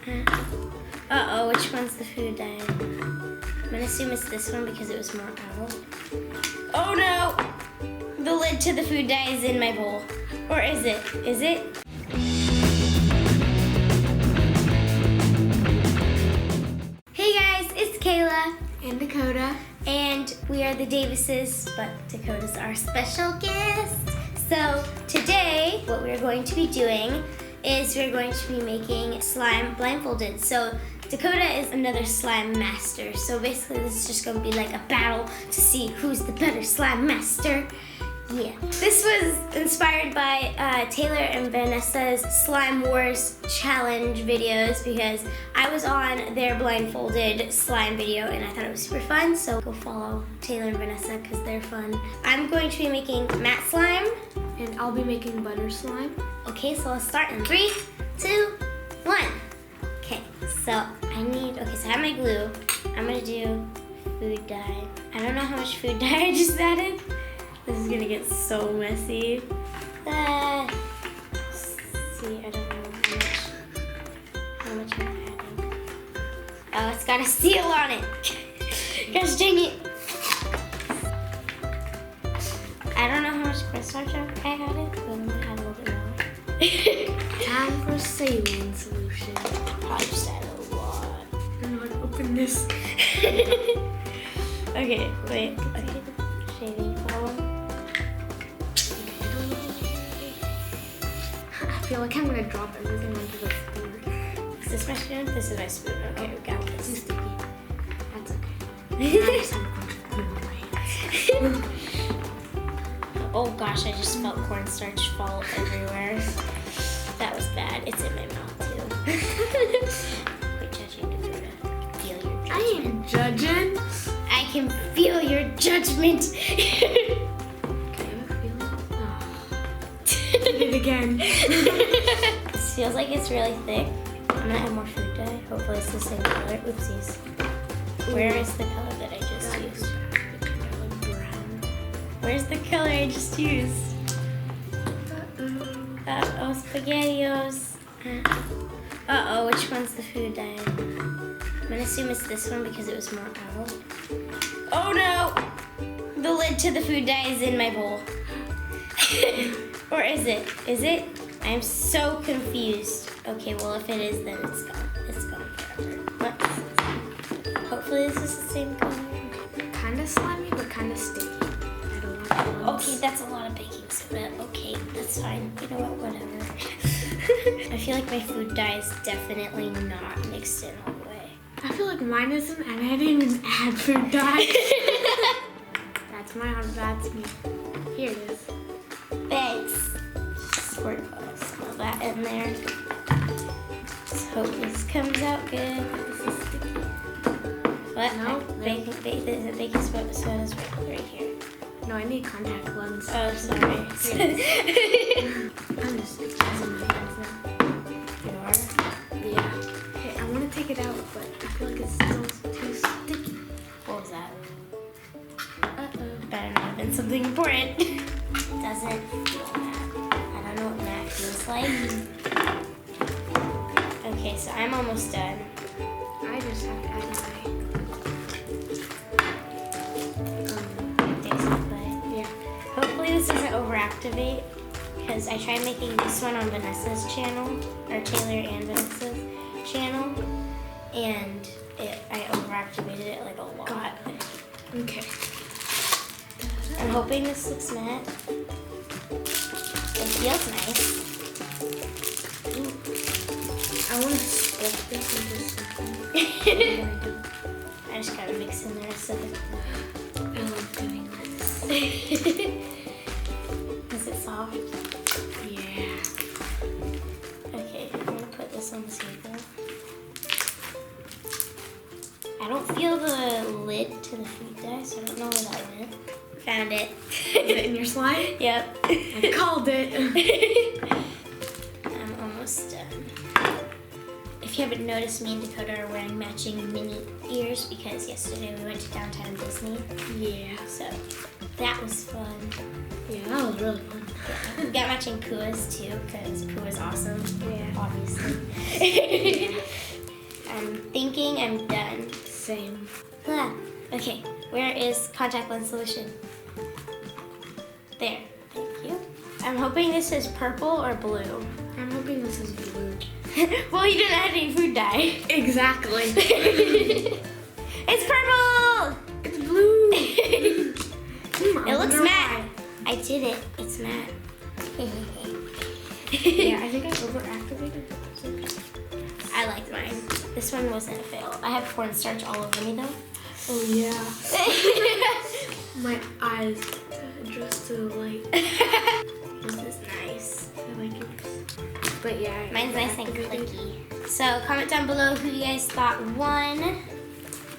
Uh-oh, which one's the food dye? I'm gonna assume it's this one because it was more out. Oh no! The lid to the food dye is in my bowl. Or is it? Is it? Hey guys, it's Kayla. And Dakota. And we are the Davises, but Dakota's our special guest. So today, what we're going to be doing is we're going to be making slime blindfolded. So Dakota is another slime master. So basically this is just gonna be like a battle to see who's the better slime master. Yeah. This was inspired by Taylor and Vanessa's Slime Wars challenge videos because I was on their blindfolded slime video and I thought it was super fun. So go follow Taylor and Vanessa because they're fun. I'm going to be making matte slime. And I'll be making butter slime. Okay, so let's start in 3, 2, 1. Okay, so I have my glue. I'm gonna do food dye. I don't know how much food dye I just added. This is gonna get so messy. See, I don't know how much I'm adding. Oh, it's got a seal on it. Gosh dang it. I don't know how much cornstarch I added, but I'm gonna add a little bit more. Time for saline solution. Probably just add a lot. I'm gonna open this. Okay, wait. Okay, shaving foam. I feel like I'm gonna drop everything onto the floor. Is this my spoon? This is my spoon. Okay, we got Too this. sticky. That's okay. I just have a bunch of glue on my hands. Oh gosh, I just felt cornstarch fall everywhere. That was bad. It's in my mouth too. Quit judging, Dakota. Feel your judgment. I ain't judging. I can feel your judgment. Okay, I'm feeling Did it again. This feels like it's really thick. I'm gonna add more food dye. Hopefully it's the same color. Oopsies. Where is the color that I just used? Where's the color I just used? Uh-oh, SpaghettiOs. Uh-oh, which one's the food dye? I'm gonna assume it's this one because it was more out. Oh no! The lid to the food dye is in my bowl. Or is it? Is it? I'm so confused. Okay, well if it is, then it's gone. It's gone forever. But hopefully this is the same color. Kind of slimy, but kind of sticky. Okay, that's a lot of baking soda. Okay, that's fine. You know what? Whatever. I feel like my food dye is definitely not mixed in all the way. I feel like mine isn't, and I didn't even add food dye. That's me. Here it is. Thanks. Squirt some of that in there. Let's hope this comes out good. This is sticky. What? No. Baking soda's right here. No, I need contact lens. Oh, sorry. I'm just using my hands now. You are? Yeah. Okay, I want to take it out, but I feel like it's still too sticky. What was that? Uh-oh. Better not have been something important. Doesn't feel matte. I don't know what matte feels like. Okay, so I'm almost done. I just have to add my... Hopefully this doesn't overactivate because I tried making this one on Vanessa's channel, or Taylor and Vanessa's channel, and I overactivated it like a lot. Okay. I'm hoping this looks matte. It feels nice. Ooh. I want to split this into something. I just gotta mix in the rest of it. I love doing this. Is it soft? Yeah. Okay, I'm gonna put this on the table. I don't feel the lid to the food dye, so I don't know where that went. Found it. Is it in your slime? Yep. I called it. I'm almost done. If you haven't noticed, me and Dakota are wearing matching mini ears because yesterday we went to downtown Disney. Yeah. So that was fun. Yeah, that was really fun. We got matching Puas too because Pua's awesome. Yeah. Obviously. Okay, where is contact lens solution? There, thank you. I'm hoping this is purple or blue. I'm hoping this is blue. Well, you didn't add any food dye. Exactly. It's purple! It's blue. It looks matte. I did it. It's matte. Yeah, I think I overactivated it. It's okay. I liked mine. This one wasn't a fail. I have cornstarch all over me though. Oh yeah. My eyes adjust to the light. This is nice. I like it. But yeah. Mine's nice and clicky. So comment down below who you guys thought won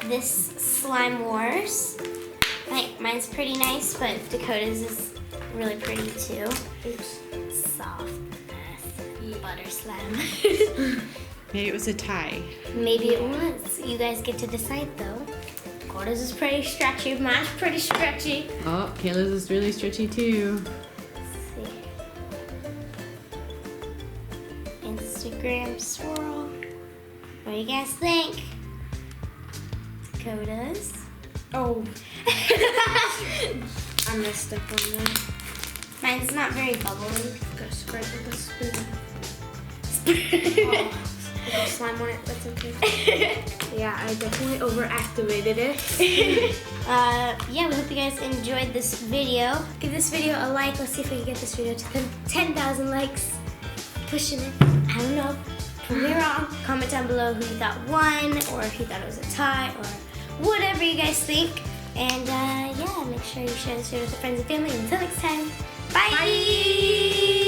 this Slime Wars. I think mine's pretty nice, but Dakota's is really pretty too. Oops. Soft butter slime. Maybe it was a tie. Maybe it was. You guys get to decide though. Dakota's is pretty stretchy. Mine's pretty stretchy. Oh, Kayla's is really stretchy too. Let's see. Instagram swirl. What do you guys think? Dakota's. Oh. I messed up on that. Mine's not very bubbly. Gotta spread with a spoon. Oh, I got slime on it. That's okay. Yeah, I definitely overactivated it. Yeah, we hope you guys enjoyed this video. Give this video a like. Let's see if we can get this video to 10,000 likes. Pushing it. I don't know. Prove me wrong. Comment down below who you thought won, or if you thought it was a tie, or whatever you guys think. And yeah, make sure you share this video with your friends and family. Until next time, bye.